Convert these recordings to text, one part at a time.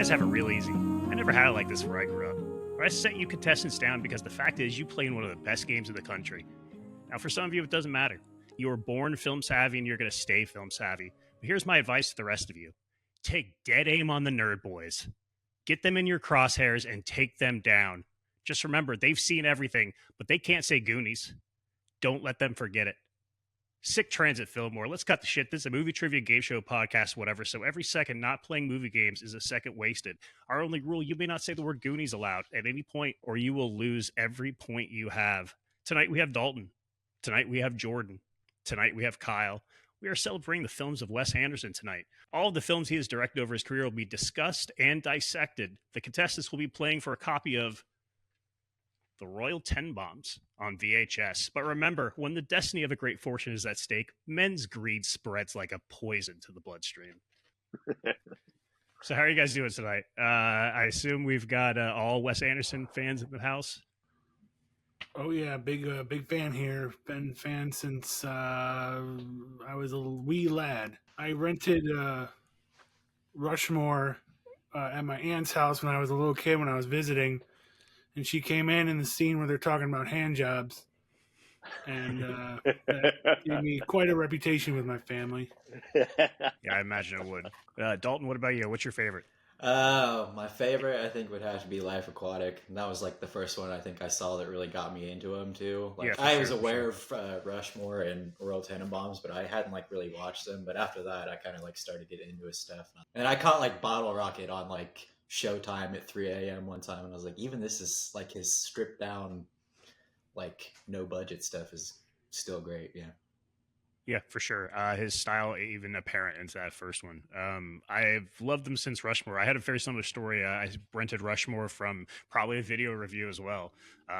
guys have it real easy. I never had it like this where I grew up. But I set you contestants down because the fact is you play in one of the best games in the country. Now, for some of you, it doesn't matter. You were born film savvy and you're going to stay film savvy. But here's my advice to the rest of you. Take dead aim on the nerd boys. Get them in your crosshairs and take them down. Just remember, they've seen everything, but they can't say Goonies. Don't let them forget it. Sick transit, Filmwar. Let's cut the shit. This is a movie trivia game show podcast, whatever. So every second not playing movie games is a second wasted. Our only rule, you may not say the word Goonies aloud at any point, or you will lose every point you have. Tonight we have Dalton. Tonight we have Jordan. Tonight we have Kyle. We are celebrating the films of Wes Anderson tonight. All of the films he has directed over his career will be discussed and dissected. The contestants will be playing for a copy of The Royal Tenenbaums on VHS. But remember, when the destiny of a great fortune is at stake, men's greed spreads like a poison to the bloodstream. So how are you guys doing tonight? I assume we've got all Wes Anderson fans in the house. Oh yeah, big fan here. Been fan since I was a wee lad. I rented Rushmore at my aunt's house when I was a little kid when I was visiting, and she came in the scene where they're talking about hand jobs, and that gave me quite a reputation with my family. Yeah, I imagine it would. Dalton, what about you? What's your favorite? My favorite, I think, would have to be Life Aquatic. And that was like the first one I think I saw that really got me into him too. Like, Yeah, I was aware of Rushmore and Royal Tenenbaums, but I hadn't like really watched them. But after that, I kind of like started getting into his stuff. And I caught like Bottle Rocket on like Showtime at 3 a.m. one time, and I was like, even this is like his stripped down, like no budget stuff is still great. Yeah. Yeah, for sure. His style even apparent into that first one. I've loved them since Rushmore. I had a very similar story. I rented Rushmore from probably a video review as well.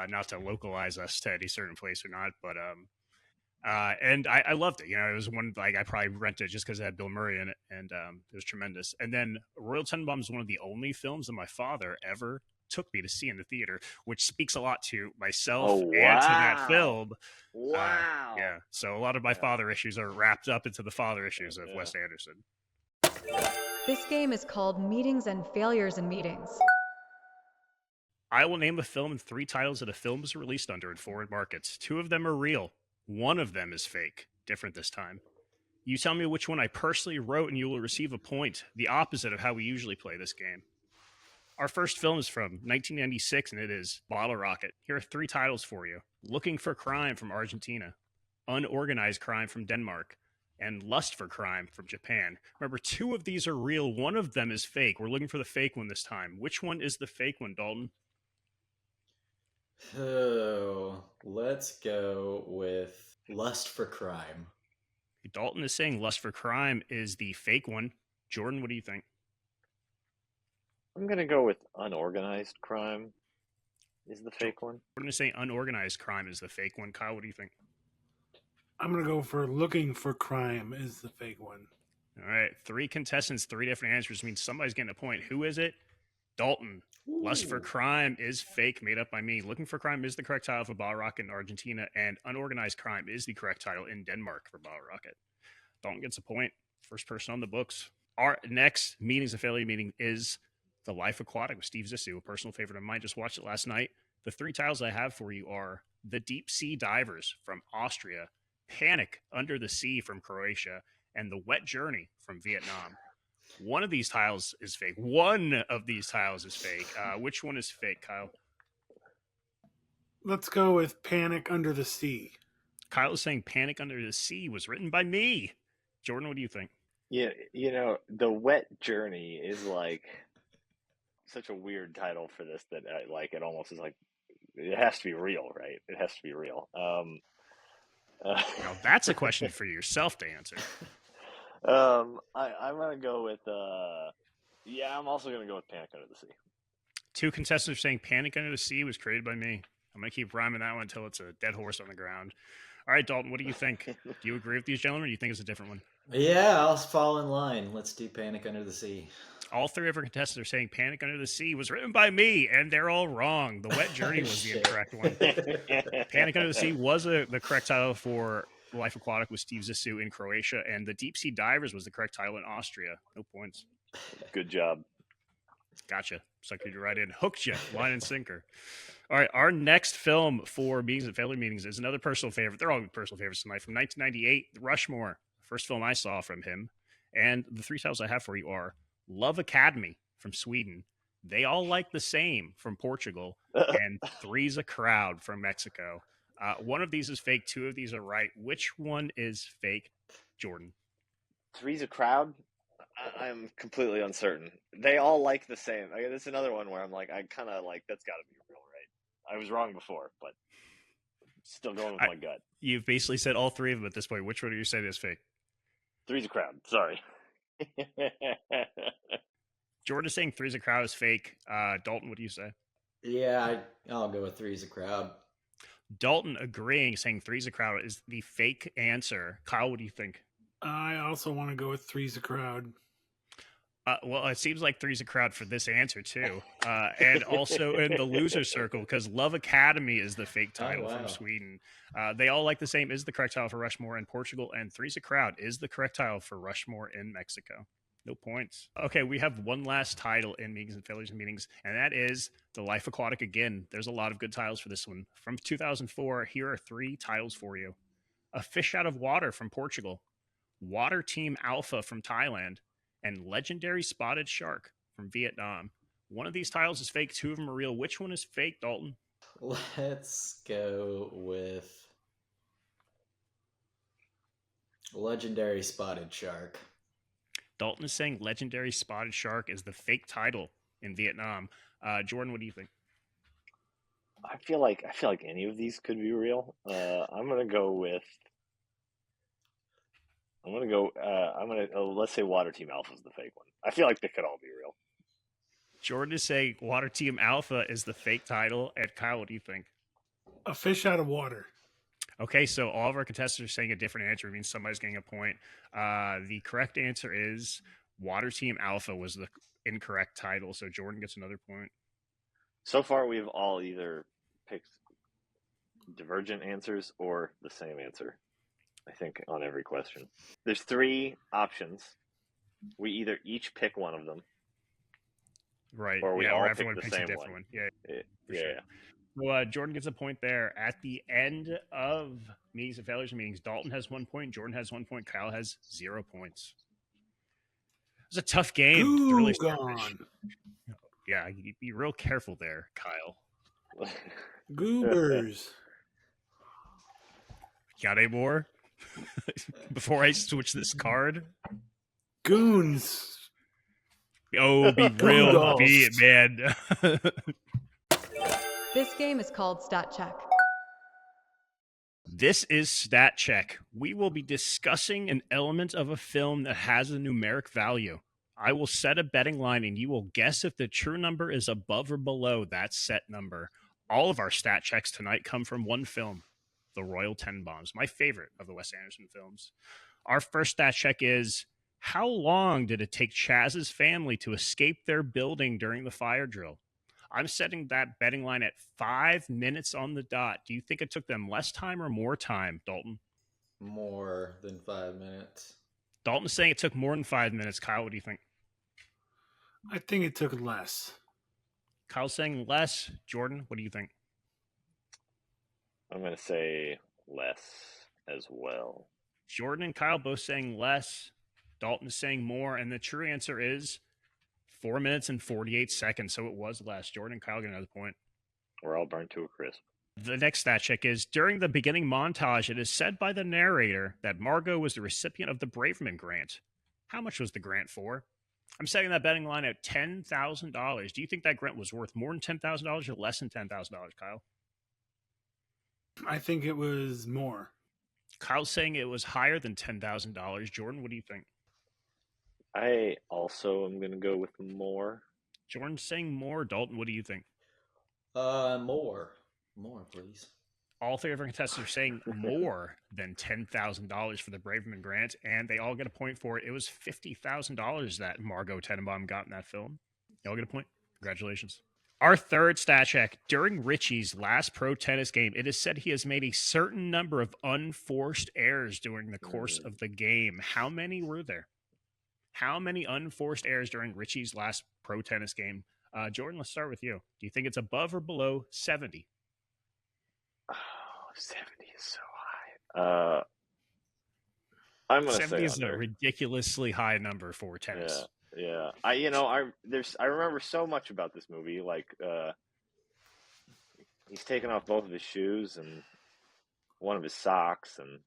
Not to localize us to any certain place or not, but and I loved it. You know, it was one like I probably rented just because it had Bill Murray in it, and it was tremendous. And then Royal Tenenbaums is one of the only films that my father ever took me to see in the theater, which speaks a lot to myself and to that film. Wow. Yeah. So a lot of my father issues are wrapped up into the father issues of Wes Anderson. This game is called Meetings and Failures in Meetings. I will name a film and 3 titles that a film was released under in foreign markets. 2 of them are real. 1 of them is fake. Different this time. You tell me which one I personally wrote and you will receive a point. The opposite of how we usually play this game. Our first film is from 1996, and it is Bottle Rocket. Here are 3 titles for you. Looking for Crime from Argentina, Unorganized Crime from Denmark, and Lust for Crime from Japan. Remember, 2 of these are real. 1 of them is fake. We're looking for the fake one this time. Which one is the fake one, Dalton? Oh, let's go with Lust for Crime. Dalton is saying Lust for Crime is the fake one. Jordan, what do you think? I'm going to go with Unorganized Crime is the fake one. We're going to say Unorganized Crime is the fake one. Kyle, what do you think? I'm gonna go for Looking for Crime is the fake one. All right, 3 contestants, 3 different answers means somebody's getting a point. Who is it? Dalton. Ooh. Lust for Crime is fake, made up by me. Looking for Crime is the correct title for Bottle Rocket in Argentina, and Unorganized Crime is the correct title in Denmark for Bottle Rocket. Dalton gets a point. First person on the books. Our next Meetings and Failure meeting is The Life Aquatic with Steve Zissou, a personal favorite of mine. Just watched it last night. The 3 titles I have for you are The Deep Sea Divers from Austria, Panic Under the Sea from Croatia, and The Wet Journey from Vietnam. One of these titles is fake. One of these titles is fake. Which one is fake, Kyle? Let's go with Panic Under the Sea. Kyle is saying Panic Under the Sea was written by me. Jordan, what do you think? Yeah, you know, The Wet Journey is like such a weird title for this that like it almost is like it has to be real, right? It has to be real. Now that's a question for yourself to answer. I'm gonna go with I'm also gonna go with Panic Under the Sea. 2 contestants are saying Panic Under the Sea was created by me. I'm gonna keep rhyming that one until it's a dead horse on the ground. All right, Dalton, what do you think? Do you agree with these gentlemen, or do you think it's a different one? Yeah, I'll fall in line. Let's do Panic Under the Sea. All 3 of our contestants are saying Panic Under the Sea was written by me, and they're all wrong. The Wet Journey was the incorrect one. Panic Under the Sea was the correct title for Life Aquatic with Steve Zissou in Croatia, and The Deep Sea Divers was the correct title in Austria. No points. Good job. Gotcha. Suckered you right in. Hooked you, line and sinker. All right, our next film for Meetings and Family Meetings is another personal favorite. They're all personal favorites tonight. From 1998, Rushmore, first film I saw from him. And the three titles I have for you are Love Academy from Sweden, They All Like the Same from Portugal, and Three's a Crowd from Mexico. One of these is fake. Two of these are right. Which one is fake, Jordan? Three's a Crowd? I'm completely uncertain. They all like the same. I mean, this is another one where I'm like, I kind of like, that's got to be real, right? I was wrong before, but still going with my gut. You've basically said all three of them at this point. Which one are you saying is fake? Three's a Crowd. Sorry. Jordan is saying Three's a Crowd is fake. Dalton, what do you say? Yeah, I'll go with Three's a Crowd. Dalton agreeing, saying Three's a Crowd is the fake answer. Kyle, what do you think? I also want to go with Three's a Crowd. Well, it seems like Three's a Crowd for this answer, too. And also in the loser circle, because Love Academy is the fake title from Sweden. They All Like the Same is the correct title for Rushmore in Portugal, and Three's a Crowd is the correct title for Rushmore in Mexico. No points. Okay, we have one last title in Meetings and Failures and Meetings, and that is The Life Aquatic again. There's a lot of good titles for this one. From 2004, here are three titles for you. A Fish Out of Water from Portugal, Water Team Alpha from Thailand, and Legendary Spotted Shark from Vietnam. One of these titles is fake. Two of them are real. Which one is fake, Dalton? Let's go with Legendary Spotted Shark. Dalton is saying Legendary Spotted Shark is the fake title in Vietnam. Jordan, what do you think? I feel like any of these could be real. I'm gonna go with. Let's say Water Team Alpha is the fake one. I feel like they could all be real. Jordan is saying Water Team Alpha is the fake title. And Kyle, what do you think? A Fish Out of Water. Okay, so all of our contestants are saying a different answer. It means somebody's getting a point. The correct answer is Water Team Alpha was the incorrect title. So Jordan gets another point. So far, we've all either picked divergent answers or the same answer. I think on every question. There's three options. We either each pick one of them. Right. Or we all everyone pick the picks a same different one. Yeah. Yeah. Sure. So Jordan gets a point there. At the end of Meetings and Failures and Meetings, Dalton has 1 point, Jordan has 1 point, Kyle has 0 points. It was a tough game. To really gone. Yeah, you be real careful there, Kyle. Goobers. Got any more? Before I switch this card? Goons. Oh, be real beat, man. This game is called Stat Check. This is Stat Check. We will be discussing an element of a film that has a numeric value. I will set a betting line and you will guess if the true number is above or below that set number. All of our stat checks tonight come from one film, The Royal Tenenbaums, my favorite of the Wes Anderson films. Our first stat check is, how long did it take Chaz's family to escape their building during the fire drill? I'm setting that betting line at 5 minutes on the dot. Do you think it took them less time or more time, Dalton? More than 5 minutes. Dalton's saying it took more than 5 minutes. Kyle, what do you think? I think it took less. Kyle's saying less. Jordan, what do you think? I'm going to say less as well. Jordan and Kyle both saying less. Dalton is saying more. And the true answer is 4 minutes and 48 seconds. So it was less. Jordan and Kyle get another point. We're all burnt to a crisp. The next stat check is, during the beginning montage, it is said by the narrator that Margot was the recipient of the Braverman grant. How much was the grant for? I'm setting that betting line at $10,000. Do you think that grant was worth more than $10,000 or less than $10,000, Kyle? I think it was more. Kyle's saying it was higher than $10,000. Jordan, what do you think? I also am going to go with more. Jordan's saying more. Dalton, what do you think? More. More, please. All three of our contestants are saying more than $10,000 for the Braverman grant, and they all get a point for it. It was $50,000 that Margot Tenenbaum got in that film. They all get a point. Congratulations. Our third stat check. During Richie's last pro tennis game, it is said he has made a certain number of unforced errors during the course of the game. How many were there? How many unforced errors during Richie's last pro tennis game? Jordan, let's start with you. Do you think it's above or below 70? Oh, 70 is so high. I'm gonna 70 say is a under. ridiculously high number for tennis. Yeah. I remember so much about this movie. Like, he's taken off both of his shoes and one of his socks, and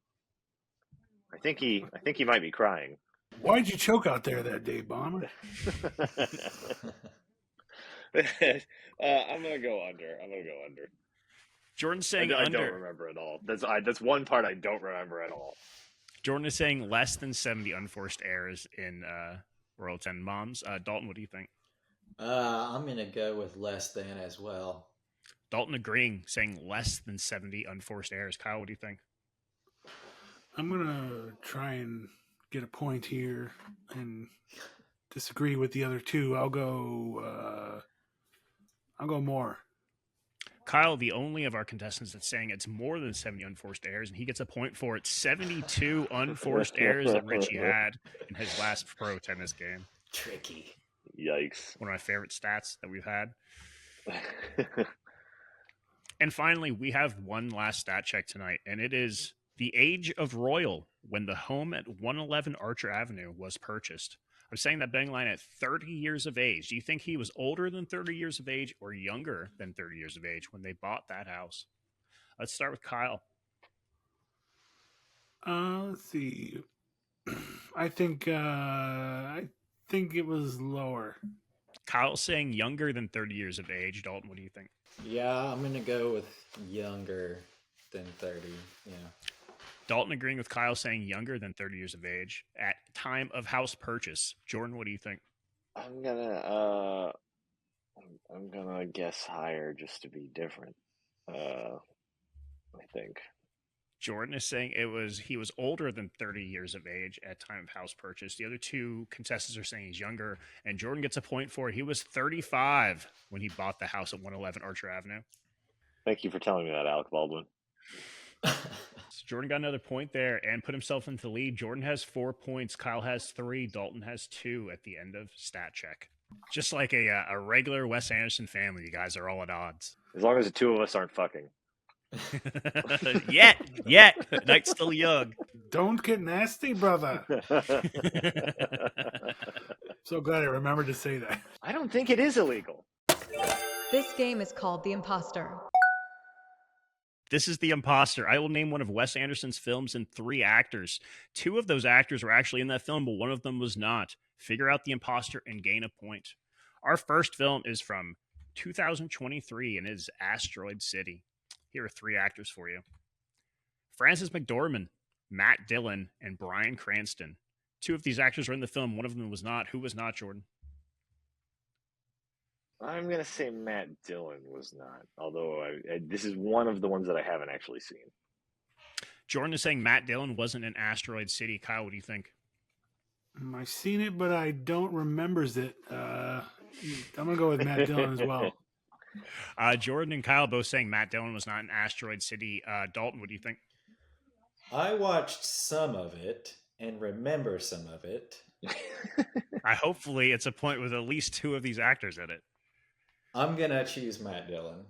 I think he might be crying. Why'd you choke out there that day, Bomber? I'm gonna go under. Jordan's saying I under. don't remember at all. That's one part I don't remember at all. Jordan is saying less than 70 unforced errors in Royal Tenenbaums. Dalton, what do you think? I'm gonna go with less than as well. Dalton agreeing, saying less than 70 unforced errors. Kyle, what do you think? I'm gonna try and get a point here and disagree with the other two. I'll go more. Kyle, the only of our contestants that's saying it's more than 70 unforced errors, and he gets a point for it. 72 unforced errors that Richie had in his last pro tennis game. Tricky. Yikes. One of my favorite stats that we've had. And finally, we have one last stat check tonight, and it is the age of Royal when the home at 111 Archer Avenue was purchased. I'm saying that betting line at 30 years of age. Do you think he was older than 30 years of age or younger than 30 years of age when they bought that house? Let's start with Kyle. Let's see. I think it was lower. Kyle's saying younger than 30 years of age. Dalton, what do you think? Yeah, I'm gonna go with younger than 30. Yeah. Dalton agreeing with Kyle, saying younger than 30 years of age at time of house purchase. Jordan, what do you think? I'm gonna guess higher just to be different. I think. Jordan is saying he was older than 30 years of age at time of house purchase. The other two contestants are saying he's younger, and Jordan gets a point for it. He was 35 when he bought the house at 111 Archer Avenue. Thank you for telling me that, Alec Baldwin. So Jordan got another point there and put himself into the lead. Jordan has 4 points. Kyle has 3. Dalton has 2 at the end of stat check. Just like a regular Wes Anderson family, you guys are all at odds. As long as the two of us aren't fucking. Yet, night's still young. Don't get nasty, brother. So glad I remembered to say that. I don't think it is illegal. This game is called The Imposter. This is The Imposter. I will name one of Wes Anderson's films and 3 actors. 2 of those actors were actually in that film, but one of them was not. Figure out The Imposter and gain a point. Our first film is from 2023 and is Asteroid City. Here are 3 actors for you. Frances McDormand, Matt Dillon, and Bryan Cranston. 2 of these actors were in the film. One of them was not. Who was not, Jordan? I'm going to say Matt Dillon was not, although this is one of the ones that I haven't actually seen. Jordan is saying Matt Dillon wasn't in Asteroid City. Kyle, what do you think? I've seen it, but I don't remembers it. I'm going to go with Matt Dillon as well. Jordan and Kyle both saying Matt Dillon was not in Asteroid City. Dalton, what do you think? I watched some of it and remember some of it. Hopefully it's a point with at least 2 of these actors in it. I'm going to choose Matt Dillon.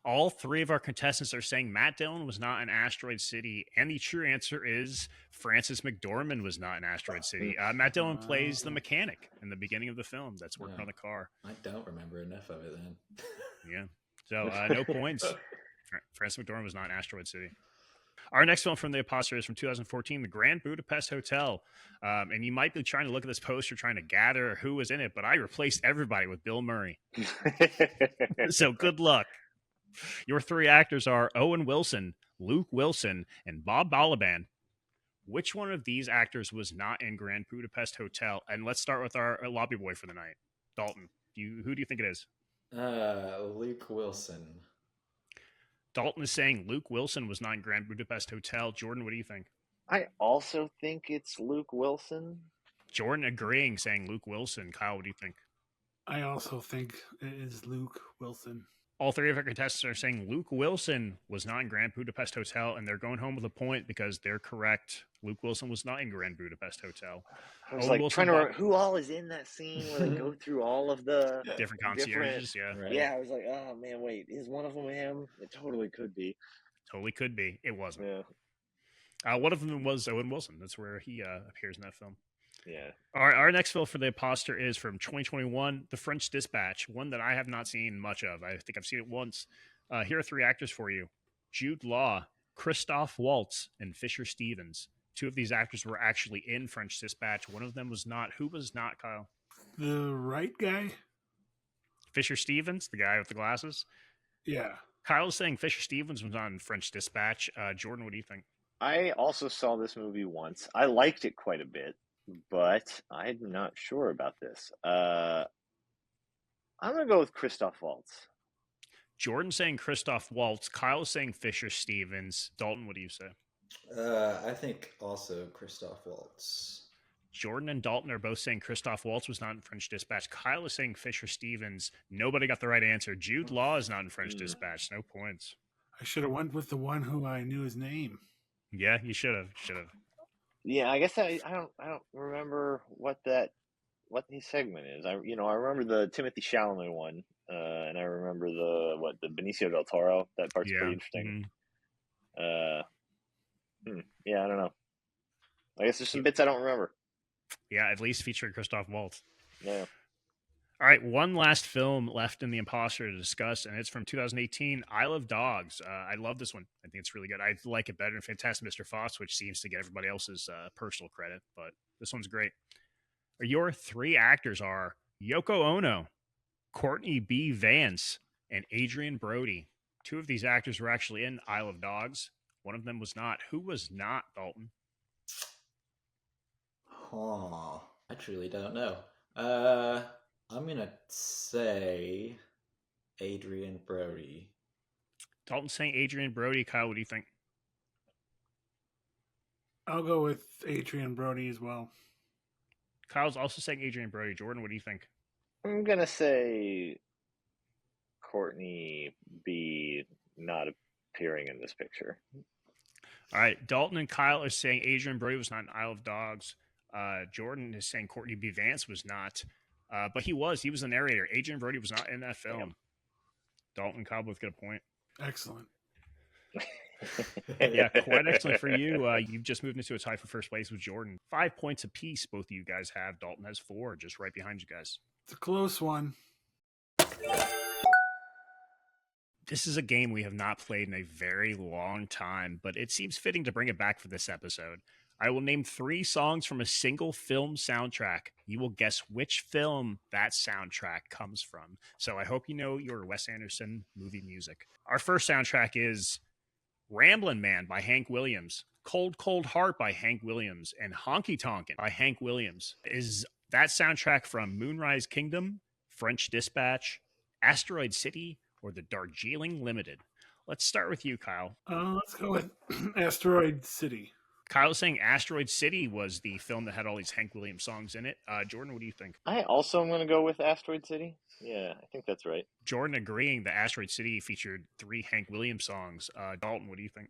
All 3 of our contestants are saying Matt Dillon was not in Asteroid City, and the true answer is Frances McDormand was not in Asteroid City. Matt Dillon plays the mechanic in the beginning of the film that's working on the car. I don't remember enough of it then. Yeah. So no points. Frances McDormand was not in Asteroid City. Our next film from The Imposter is from 2014, The Grand Budapest Hotel. And you might be trying to look at this poster, trying to gather who was in it, but I replaced everybody with Bill Murray. So good luck. Your 3 actors are Owen Wilson, Luke Wilson, and Bob Balaban. Which one of these actors was not in Grand Budapest Hotel? And let's start with our lobby boy for the night, Dalton. Who do you think it is? Luke Wilson. Dalton is saying Luke Wilson was not in Grand Budapest Hotel. Jordan, what do you think? I also think it's Luke Wilson. Jordan agreeing, saying Luke Wilson. Kyle, what do you think? I also think it is Luke Wilson. All three of our contestants are saying Luke Wilson was not in Grand Budapest Hotel, and they're going home with a point because they're correct. Luke Wilson was not in Grand Budapest Hotel. I was Owen like Wilson trying to bought remember who all is in that scene where they go through all of the different concierges. Yeah, Right. Yeah, I was like, oh man, wait, is one of them him? It totally could be. totally could be. It wasn't. Yeah. One of them was Owen Wilson. That's where he appears in that film. Yeah. Our next film for the imposter is from 2021, The French Dispatch, one that I have not seen much of. I think I've seen it once. Here are three actors for you: Jude Law, Christoph Waltz, and Fisher Stevens. Two of these actors were actually in French Dispatch. One of them was not. Who was not, Kyle? The right guy? Fisher Stevens, the guy with the glasses. Yeah. Kyle's saying Fisher Stevens was not in French Dispatch. Jordan, what do you think? I also saw this movie once. I liked it quite a bit, but I'm not sure about this. I'm gonna go with Christoph Waltz. Jordan saying Christoph Waltz. Kyle's saying Fisher Stevens. Dalton, what do you say? I think also Christoph Waltz. Jordan and Dalton are both saying Christoph Waltz was not in French Dispatch. Kyle is saying Fisher Stevens. Nobody got the right answer. Jude Law is not in French Dispatch. No points. I should have went with the one who I knew his name. Yeah, you should have. Should have. Yeah, I guess I don't remember what his segment is. I remember the Timothy Chalamet one, and I remember the Benicio del Toro. That part's pretty interesting. Yeah, I don't know. I guess there's some bits I don't remember. Yeah, at least featuring Christoph Waltz. Yeah. All right, one last film left in the imposter to discuss, and it's from 2018, Isle of Dogs. I love this one. I think it's really good. I like it better than Fantastic Mr. Fox, which seems to get everybody else's personal credit, but this one's great. Your three actors are Yoko Ono, Courtney B. Vance, and Adrian Brody. Two of these actors were actually in Isle of Dogs. One of them was not. Who was not, Dalton? Oh, I truly don't know. I'm gonna say Adrian Brody. Dalton saying Adrian Brody. Kyle, what do you think? I'll go with Adrian Brody as well. Kyle's also saying Adrian Brody. Jordan, what do you think? I'm gonna say Courtney B. not appearing in this picture. All right, Dalton and Kyle are saying Adrian Brody was not in Isle of Dogs. Jordan is saying Courtney B. Vance was not. But he was the narrator. Adrian Brody was not in that film. Damn. Dalton and Kyle both get a point. Excellent. Yeah, quite excellent for you. You've just moved into a tie for first place with Jordan. 5 points apiece, both of you guys have. Dalton has 4, just right behind you guys. It's a close one. This is a game we have not played in a very long time, but it seems fitting to bring it back for this episode. I will name 3 songs from a single film soundtrack. You will guess which film that soundtrack comes from. So I hope you know your Wes Anderson movie music. Our first soundtrack is Ramblin' Man by Hank Williams, Cold Cold Heart by Hank Williams, and Honky Tonkin' by Hank Williams. Is that soundtrack from Moonrise Kingdom, French Dispatch, Asteroid City, or the Darjeeling Limited? Let's start with you, Kyle. Let's go with Asteroid City. Kyle's saying Asteroid City was the film that had all these Hank Williams songs in it. Jordan, what do you think? I also am going to go with Asteroid City. Yeah, I think that's right. Jordan agreeing that Asteroid City featured 3 Hank Williams songs. Dalton, what do you think?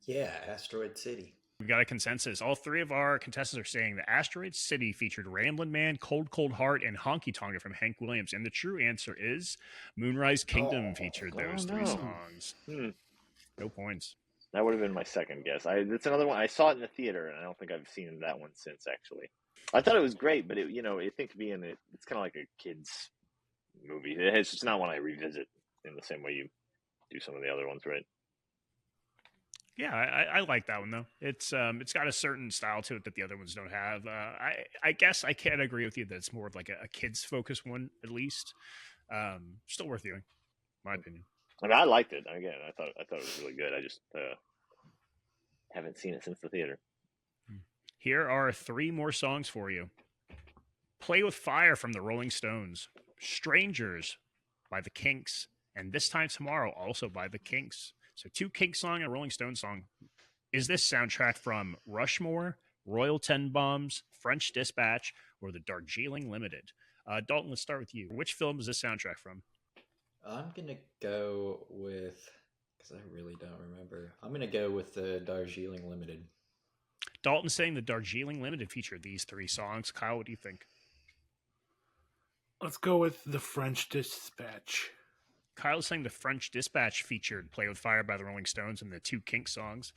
Yeah, Asteroid City. We've got a consensus. All 3 of our contestants are saying that Asteroid City featured Ramblin' Man, Cold Cold Heart, and Honky Tonkin' from Hank Williams. And the true answer is Moonrise Kingdom featured those 3 songs. No points. That would have been my second guess. It's another one. I saw it in the theater, and I don't think I've seen that one since, actually. I thought it was great, but I think being it's kind of like a kid's movie. It's just not one I revisit in the same way you do some of the other ones, right? Yeah, I like that one though. It's got a certain style to it that the other ones don't have. I guess I can't agree with you that it's more of like a kids focused one at least. Still worth viewing, my opinion. I mean, I liked it. Again, I thought it was really good. I just haven't seen it since the theater. Here are 3 more songs for you. Play with Fire from the Rolling Stones, Strangers by the Kinks, and This Time Tomorrow also by the Kinks. So 2 Kinks song and a Rolling Stones song. Is this soundtrack from Rushmore, Royal Tenenbaums, French Dispatch, or the Darjeeling Limited? Dalton, let's start with you. Which film is this soundtrack from? I'm gonna go with, because I really don't remember. I'm gonna go with the Darjeeling Limited. Dalton saying the Darjeeling Limited featured these 3 songs. Kyle, what do you think? Let's go with the French Dispatch. Kyle's saying the French Dispatch featured "Play with Fire" by the Rolling Stones and the 2 Kink songs.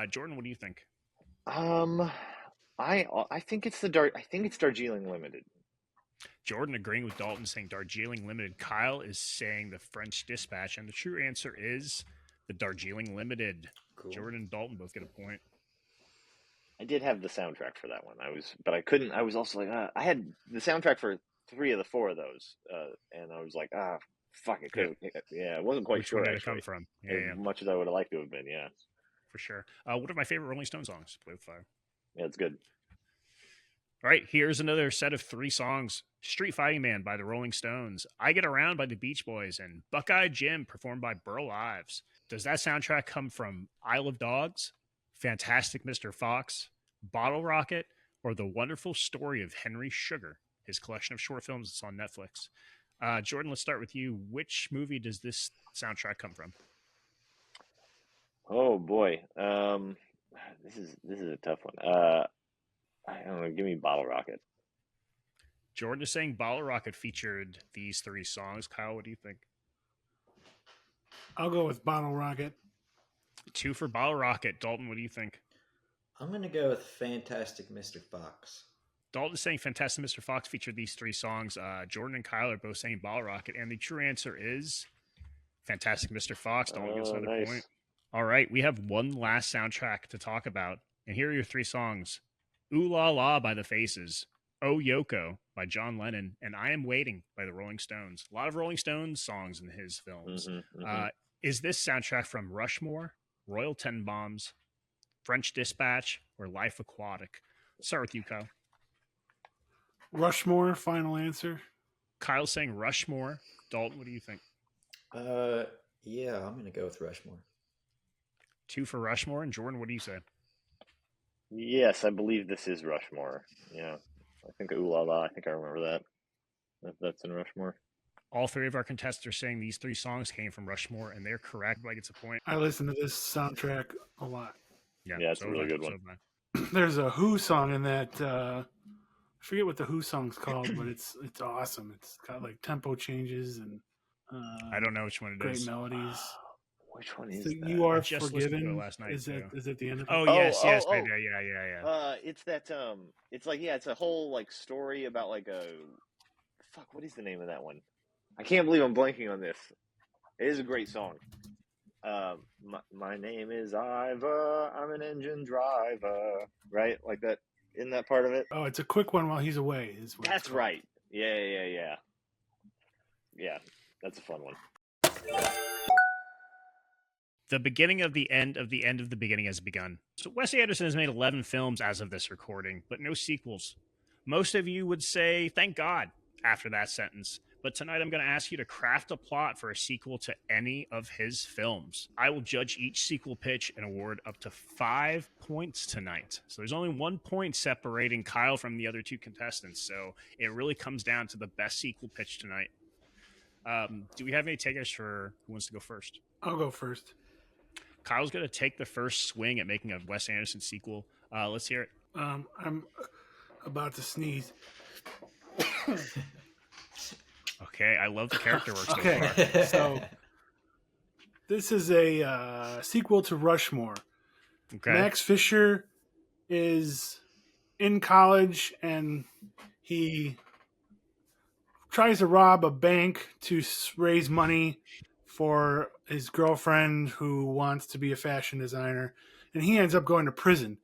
Jordan, what do you think? I think it's Darjeeling Limited. Jordan agreeing with Dalton, saying Darjeeling Limited. Kyle is saying the French Dispatch, and the true answer is the Darjeeling Limited. Cool. Jordan and Dalton both get a point. I did have the soundtrack for that one. But I couldn't. I was also like, I had the soundtrack for 3 of the 4 of those, and I was like, fuck it. Yeah, I wasn't quite Which sure. one did it actually, come from? as much as I would have liked to have been. Yeah, for sure. One of my favorite Rolling Stone songs, "Play with Fire." yeah, it's good. All right, here's another set of 3 songs. "Street Fighting Man" by the Rolling Stones, "I Get Around" by the Beach Boys, and "Buckeye Jim" performed by Burl Ives. Does that soundtrack come from Isle of Dogs, Fantastic Mr. Fox, Bottle Rocket, or The Wonderful Story of Henry Sugar, his collection of short films that's on Netflix? Jordan, let's start with you. Which movie does this soundtrack come from? Oh boy, this is a tough one. I don't know. Give me Bottle Rocket. Jordan is saying Bottle Rocket featured these 3 songs. Kyle, what do you think? I'll go with Bottle Rocket. 2 for Bottle Rocket. Dalton, what do you think? I'm gonna go with Fantastic Mr. Fox. Dalton is saying Fantastic Mr. Fox featured these 3 songs. Jordan and Kyle are both saying Bottle Rocket, and the true answer is Fantastic Mr. Fox. Dalton gets another nice. point. All right, we have one last soundtrack to talk about, and here are your 3 songs: "Ooh La La" by the Faces, "Oh Yoko" by John Lennon, and "I Am Waiting" by the Rolling Stones. A lot of Rolling Stones songs in his films. Is this soundtrack from Rushmore, Royal Tenenbaums, French Dispatch, or Life Aquatic? Let's start with you, Kyle. Rushmore, final answer. Kyle's saying Rushmore. Dalton, what do you think? Yeah, I'm gonna go with Rushmore. 2 for Rushmore. And Jordan, what do you say? Yes, I believe this is Rushmore. Yeah, I think Ooh La La. I think I remember that. That's in Rushmore. All 3 of our contestants are saying these 3 songs came from Rushmore, and they're correct. Everybody gets a point. I listen to this soundtrack a lot. Yeah, it's a really good one. There's a Who song in that. I forget what the Who song's called, but it's awesome. It's got like tempo changes and I don't know which one it is. Great melodies. Which one is So that? You Are just listened to Forgiven. it last night, Is too. it the end of it? Oh, Oh, yes. oh. Yeah. It's that. It's like it's a whole like story about like a. Fuck, what is the name of that one? I can't believe I'm blanking on this. It is a great song. My name is Iva. I'm an engine driver. Right, like that. In that part of it. Oh, it's a quick one while he's away. That's right. Yeah. Yeah, that's a fun one. The beginning of the end of the end of the beginning has begun. So Wes Anderson has made 11 films as of this recording, but no sequels. Most of you would say, thank God, after that sentence. But tonight I'm going to ask you to craft a plot for a sequel to any of his films. I will judge each sequel pitch and award up to 5 points tonight. So there's only 1 point separating Kyle from the other 2 contestants. So it really comes down to the best sequel pitch tonight. Do we have any takers for who wants to go first? I'll go first. Kyle's going to take the first swing at making a Wes Anderson sequel. Let's hear it. I'm about to sneeze. Okay, I love the character work so Okay, far. so this is a sequel to Rushmore. Okay. Max Fisher is in college and he tries to rob a bank to raise money for his girlfriend who wants to be a fashion designer, and he ends up going to prison.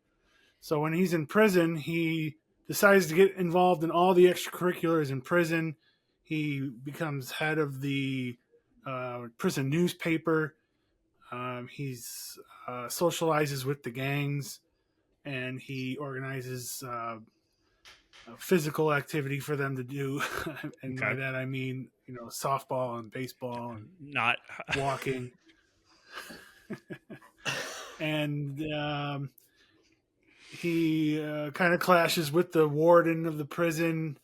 So when he's in prison, he decides to get involved in all the extracurriculars in prison. He becomes head of the prison newspaper. He's socializes with the gangs, and he organizes physical activity for them to do. And by that I mean, softball and baseball and Not walking. And he kind of clashes with the warden of the prison,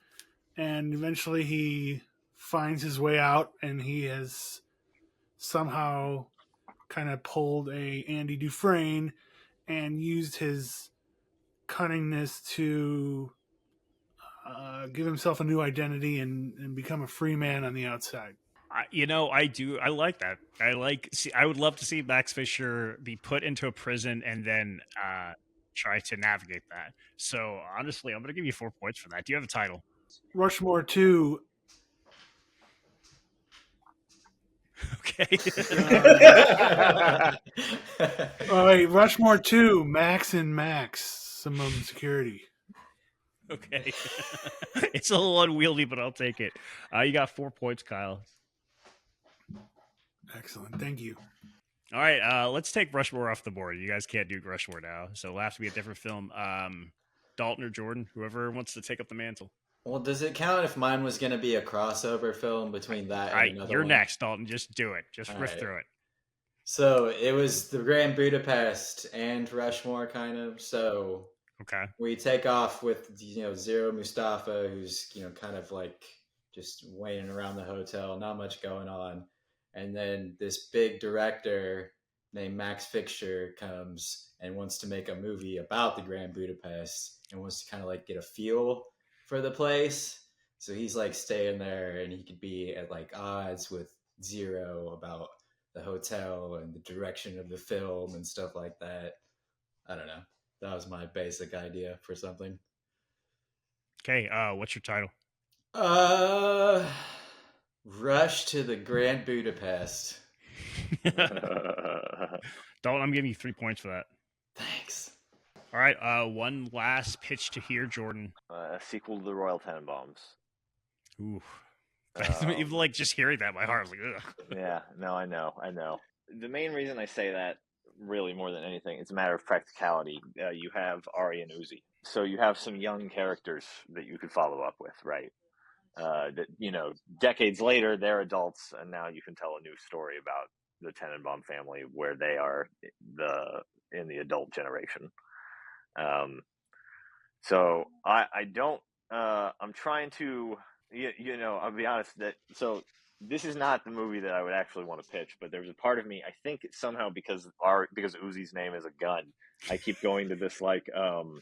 and eventually he finds his way out, and he has somehow kind of pulled a Andy Dufresne and used his cunningness to give himself a new identity and become a free man on the outside. I do. I like that. I would love to see Max Fisher be put into a prison and then try to navigate that. So honestly, I'm going to give you 4 points for that. Do you have a title? Rushmore 2. Okay. Oh, wait, Rushmore 2, Max and Maximum Security. Okay. It's a little unwieldy, but I'll take it. You got 4 points, Kyle. Excellent. Thank you. All right, let's take Rushmore off the board. You guys can't do Rushmore now, so it'll have to be a different film. Dalton or Jordan, whoever wants to take up the mantle. Well, does it count if mine was going to be a crossover film between that and All right, another you're one? next, Dalton. Just do it. Just All riff right. through it. So it was the Grand Budapest and Rushmore, kind of. So Okay. we take off with Zero Mustafa, who's kind of like just waiting around the hotel, not much going on, and then this big director named Max Fisher comes and wants to make a movie about the Grand Budapest and wants to kind of like get a feel for the place. So he's like staying there, and he could be at like odds with Zero about the hotel and the direction of the film and stuff like that. I don't know. That was my basic idea for something. Okay, what's your title? Rush to the Grand Budapest. Dalton, I'm giving you 3 points for that. Thanks. All right, one last pitch to hear, Jordan. A sequel to the Royal Tenenbaums. Ooh. Even like just hearing that, my heart was like, ugh. Yeah, no, I know. The main reason I say that, really more than anything, it's a matter of practicality. You have Ari and Uzi, so you have some young characters that you could follow up with, right? That decades later, they're adults, and now you can tell a new story about the Tenenbaum family where they are in the adult generation. So I don't. I'm trying to. I'll be honest so this is not the movie that I would actually want to pitch, but there's a part of me, I think it's somehow because Uzi's name is a gun, I keep going to this like Ari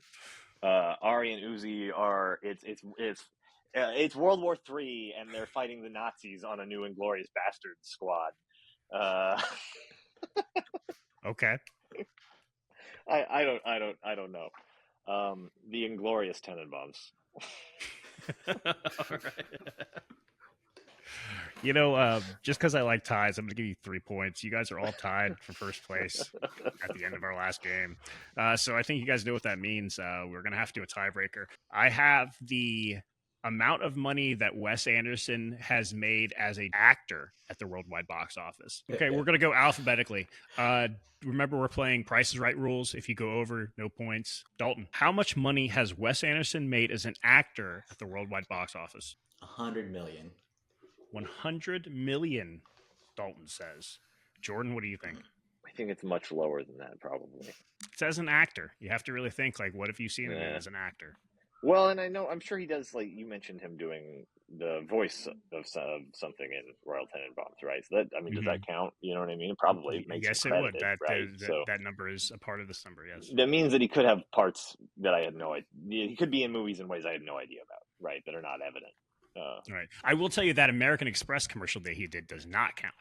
and Uzi are it's World War III and they're fighting the Nazis on a new Inglourious Basterds squad. Okay. I don't know. The Inglorious Tenenbaums. All right. Just because I like ties, I'm going to give you 3 points. You guys are all tied for first place at the end of our last game. So I think you guys know what that means. We're going to have to do a tiebreaker. I have the amount of money that Wes Anderson has made as an actor at the worldwide box office. Okay, we're going to go alphabetically. Remember, we're playing Price is Right rules. If you go over, no points. Dalton, how much money has Wes Anderson made as an actor at the worldwide box office? 100 million. 100 million, Dalton says. Jordan, what do you think? I think it's much lower than that, probably. It's as an actor. You have to really think, like, what have you seen him as an actor? Well, and I'm sure he does, like, you mentioned him doing the voice of something in Royal Tenenbaums, right? So does that count? You know what I mean? Probably. It makes yes, him it would. right? That number is a part of this number, yes. That means that he could have parts that I had no idea. He could be in movies in ways I had no idea about, right? That are not evident. Right. I will tell you that American Express commercial that he did does not count.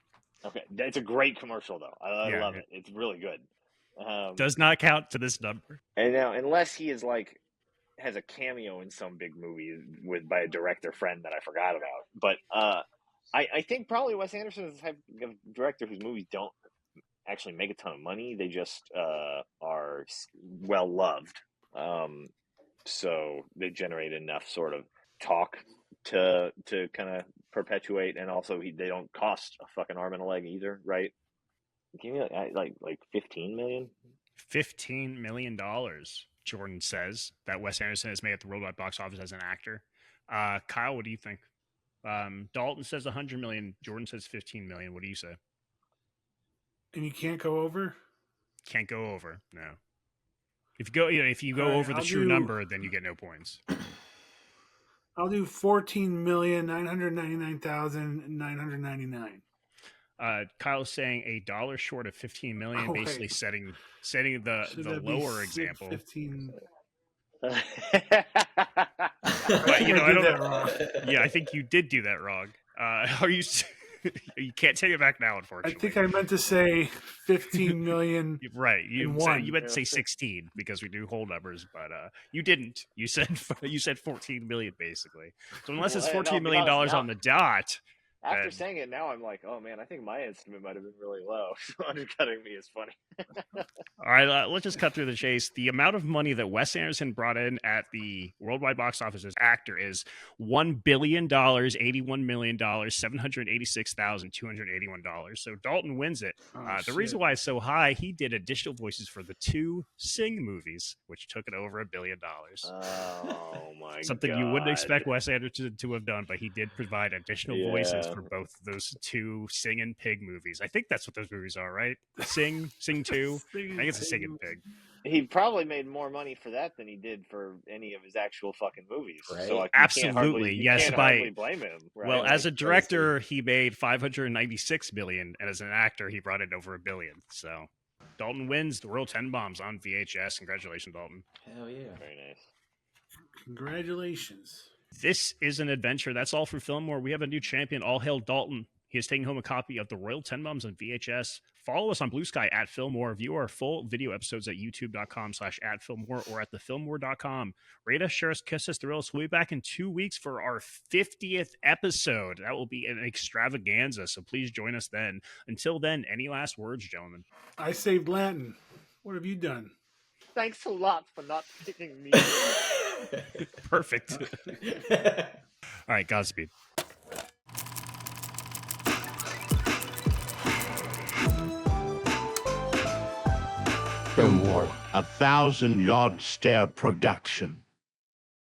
Okay. It's a great commercial, though. I love it. It's really good. Does not count to this number. And now, unless he is has a cameo in some big movie by a director friend that I forgot about. But I think probably Wes Anderson is the type of director whose movies don't actually make a ton of money. They just are well loved. So they generate enough sort of talk to kind of perpetuate, and also they don't cost a fucking arm and a leg either, right? Give me like 15 million. $15 million. Jordan says that Wes Anderson has made at the worldwide box office as an actor. Kyle, what do you think? Dalton says 100 million. Jordan says 15 million. What do you say? And you can't go over? Can't go over. No. If you go over the true number, then you get no points. I'll do 14,999,999. Kyle's saying $1 short of 15 million, Oh, basically wait. setting Should the that be lower example. 15? But I you know, I did don't. that wrong. Yeah, I think you did do that wrong. Are you? You can't take it back now, I unfortunately. think I meant to say 15 million. Right. You and said, one. you meant to say 16 because we do whole numbers, but you didn't. You said 14 million basically. So unless it's Well, no, $14 million because now- on the dot, After then- saying it now, I'm like, oh man, I think my estimate might have been really low. So undercutting me is funny. all right, let's just cut through the chase. The amount of money that Wes Anderson brought in at the worldwide box office as actor is $1 billion, $81 million, $786,281. So Dalton wins it. Oh, The reason shit. why it's so high, he did additional voices for the 2 Sing movies, which took it over $1 billion. Oh my Something you wouldn't expect Wes Anderson to have done, but he did provide additional voices Yeah. for both those 2 Sing and Pig movies. I think that's what those movies are, right? Sing 2. I think it's a Sing and Pig. He probably made more money for that than he did for any of his actual fucking movies. Right. So like, Absolutely, you yes, can't by- hardly blame him. Right? Well, Like, as a director, he made $596 million, and as an actor, he brought in over $1 billion. So Dalton wins the Royal Tenenbaums on VHS. Congratulations, Dalton. Hell yeah. very nice. Congratulations. This is an adventure. That's all for Filmwar. We have a new champion. All hail Dalton. He is taking home a copy of the Royal Tenenbaums on VHS. Follow us on Bluesky at Filmwar. View our full video episodes at youtube.com/@Filmwar or at thefilmwar.com. Rate us, share us, kiss us, thrill us. We'll be back in 2 weeks for our 50th episode. That will be an extravaganza, so please join us then. Until then, any last words, gentlemen? I saved Latin. What have you done? Thanks a lot for not picking me. Perfect. All right, Godspeed. Filmwar, a 1,000-yard stare production.